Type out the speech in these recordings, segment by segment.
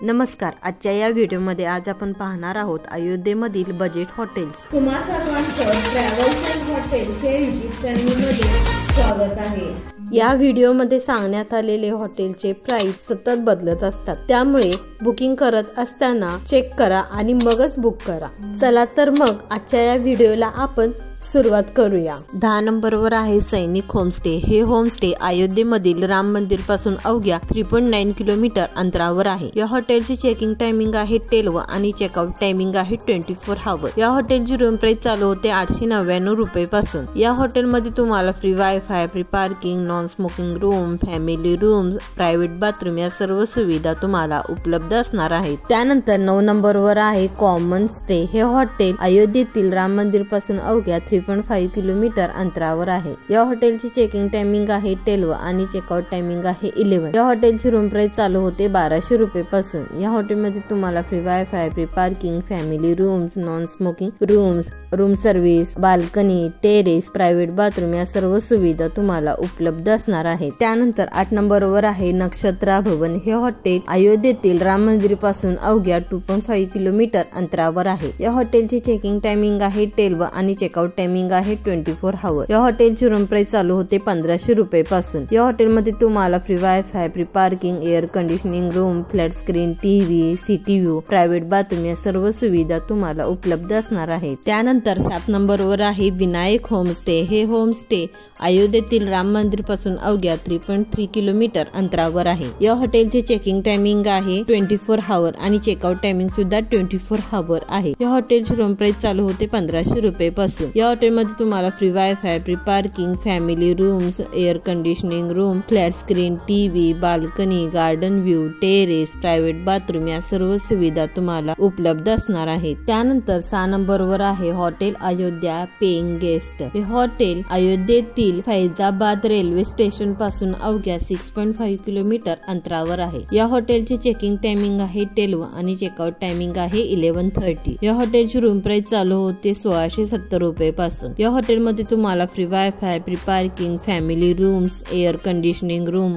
नमस्कार, आजच्या या व्हिडिओमध्ये आज आपण पाहणार आहोत अयोध्येमधील बजेट हॉटेल्स। तुम्हा सर्वांचं ट्रॅव्हल्स अँड हॉटेल्सच्या यूट्यूब चॅनलमध्ये स्वागत आहे। या व्हिडिओमध्ये सांगण्यात आलेले हॉटेलचे प्राइस सतत बदलत असतात, त्यामुळे बुकिंग करत असताना चेक करा आणि मगच बुक करा। चला तर मग आजच्या या व्हिडिओला आपण सुरुवात करूया। 10 नंबरवर आहे सैनिक होमस्टे। हे होमस्टे अयोध्येमधील राम मंदिर पासून अवघ्या 3.9 किलोमीटर अंतरावर आहे। या हॉटेलची चेकिंग टायमिंग आहे 12 आणि चेकआउट टायमिंग आहे 24 आवर। या हॉटेलची रूम प्राइस चालू होते 899 रुपये पासून। या हॉटेलमध्ये तुम्हाला free wifi, free parking, non smoking room, family room, private bathroom या सर्व सुविधा तुम्हाला उपलब्ध असणार आहेत। त्यानंतर 9 नंबरवर आहे कॉमन स्टे। हे हॉटेल अयोध्येतील राम मंदिर पासून अवघ्या 3.5 किलोमीटर अंतरावर आहे। या हॉटेलची चेकिंग टायमिंग आहे 12 आणि चेकआउट टायमिंग आहे 11। या हॉटेलची रूम प्राइस चालू होते 1200 रुपये पासून। या हॉटेलमध्ये तुम्हाला free wifi, free parking, family rooms, non smoking rooms, room service, balcony, terrace, private bathroom या सर्व सुविधा तुम्हाला उपलब्ध असणार आहेत। त्यानंतर 8 नंबरवर आहे नक्षत्रा भवन। हे हॉटेल अयोध्येतील राम मंदिर पासून अवघ्या 2.5 किलोमीटर अंतरावर आहे। या हॉटेलची चेकिंग टायमिंग आहे 12 आणि चेकआउट टायमिंग आहे 24 आवर। या हॉटेलची रूम प्राइस चालू होते 1500 रुपये पासून। या हॉटेलमध्ये तुम्हाला free wifi, free parking, air conditioning room, flat screen TV, city view, private bathroom या सर्व सुविधा तुम्हाला उपलब्ध असणार आहेत। त्यानंतर 7 नंबरवर आहे विनायक होमस्टे। हे होमस्टे अयोध्येतील राम मंदिर पासून अवघ्या 3.3 किलोमीटर अंतरावर आहे। या हॉटेलची चेकिंग टायमिंग आहे 24 आवर आणि चेकआउट टायमिंग सुद्धा 24 आवर आहे। या हॉटेलची रूम प्राइस चालू होते 1500 रुपये पासून। या हॉटेलमध्ये तुम्हाला free wifi, free parking, family rooms, air conditioning room, flat screen TV, balcony, garden view, terrace, private bathroom या सर्व सुविधा तुम्हाला उपलब्ध असणार आहेत। त्यानंतर 6 नंबरवर आहे हॉटेल अयोध्या पेइंग गेस्ट। हे हॉटेल अयोध्येतील फैजाबाद रेल्वे स्टेशन पासून अवघ्या 6.5 किलोमीटर अंतरावर आहे। या हॉटेलची चेकिंग टायमिंग आहे 12 आणि चेकआउट टायमिंग आहे 11:30। या हॉटेलची रूम प्राइस चालू होते 1670 रुपये पासून। या हॉटेलमध्ये तुम्हाला free wifi, free parking, family rooms, air conditioning room,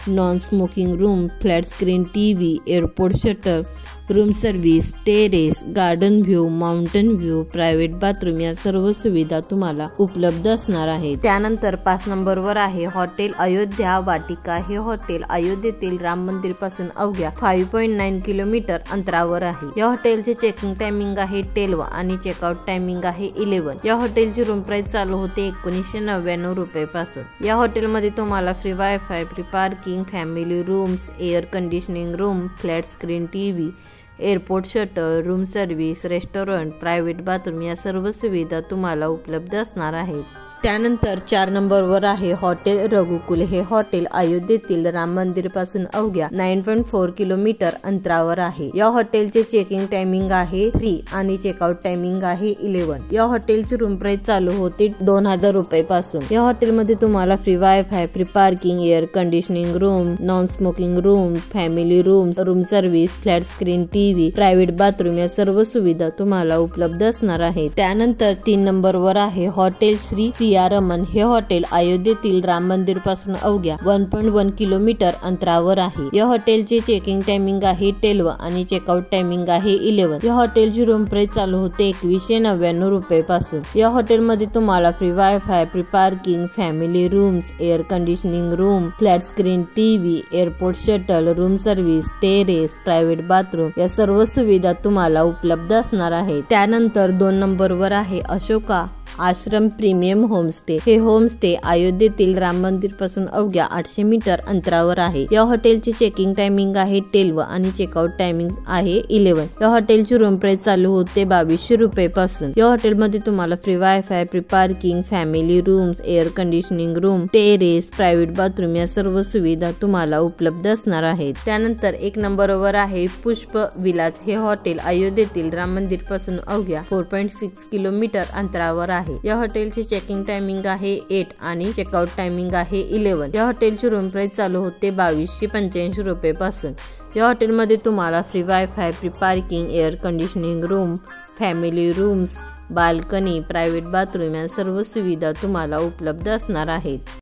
non smoking room, flat screen TV, airport shuttle, room service, terrace, garden view, mountain view, private bathroom या सर्व सुविधा तुम्हाला उपलब्ध असणार आहेत। त्यानंतर 5 नंबरवर आहे हॉटेल अयोध्या वाटिका। हे हॉटेल अयोध्येतील राम मंदिर पासून अवघ्या 5.9 किलोमीटर अंतरावर आहे। या हॉटेलचे चेकिंग टायमिंग आहे 12 आणि चेकआउट टायमिंग आहे 11। या हॉटेलची रूम प्राइस चालू होते 1999 रुपये पासून। या हॉटेलमध्ये तुम्हाला free wifi, free parking, family rooms, air conditioning room, flat screen TV, airport shuttle, room service, restaurant, private bathroom या सर्व सुविधा तुम्हाला उपलब्ध असणार आहेत। त्यानंतर 4 नंबरवर आहे हॉटेल रघुकुल। हे हॉटेल अयोध्येतील राम मंदिर पासून अवघ्या 9.4 किलोमीटर अंतरावर आहे। या हॉटेलचे चेकिंग टायमिंग आहे 3 आणि चेकआउट टायमिंग आहे 11। या हॉटेलची रूम प्राइस चालू होते 2000 रुपये पासून। या हॉटेलमध्ये तुम्हाला free wifi, free parking, air conditioning room, non smoking room, family room, room service, flat screen TV, private bathroom या सर्व सुविधा तुम्हाला उपलब्ध असणार आहेत। त्यानंतर 3 नंबरवर आहे हॉटेल श्री रमन। हे हॉटेल अयोध्येतील राम मंदिर पासून अवघ्या 1.1 किलोमीटर अंतरावर आहे। या हॉटेलचे चेकिंग टायमिंग आहे 12 आणि चेकआउट टायमिंग आहे 11। या हॉटेलची रूम प्राइस चालू होते 2199 रुपये पासून। या हॉटेलमध्ये तुम्हाला free wifi, free parking, family rooms, air conditioning room, flat screen TV, airport shuttle, room service, terrace, private bathroom या सर्व सुविधा तुम्हाला उपलब्ध असणार आहेत। त्यानंतर 2 नंबरवर आहे अशोका आश्रम प्रीमियम होमस्टे। हे होमस्टे अयोध्येतील राम मंदिर पासून अवघ्या 800 मीटर अंतरावर आहे। या हॉटेलची चेकिंग टायमिंग आहे 12 आणि चेकआउट टायमिंग आहे 11। या हॉटेलची रूम प्राइस चालू होते 2200 रुपये पासून। या हॉटेलमध्ये तुम्हाला free wifi, free parking, family rooms, air conditioning room, terrace, private bathroom या सर्व सुविधा तुम्हाला उपलब्ध असणार आहेत। त्यानंतर 1 नंबरवर आहे पुष्प विलास। हे हॉटेल अयोध्येतील राम मंदिर पासून अवघ्या 4.6 किलोमीटर अंतरावर आहे। या हॉटेलची चेकिंग टायमिंग आहे 8 आणि चेकआउट टायमिंग आहे 11। या हॉटेलची रूम प्राइस चालू होते 2285 रुपये पासून। या हॉटेलमध्ये तुम्हाला free wifi, free parking, air conditioning room, family rooms, balcony, private bathroom या सर्व सुविधा तुम्हाला उपलब्ध असणार आहेत।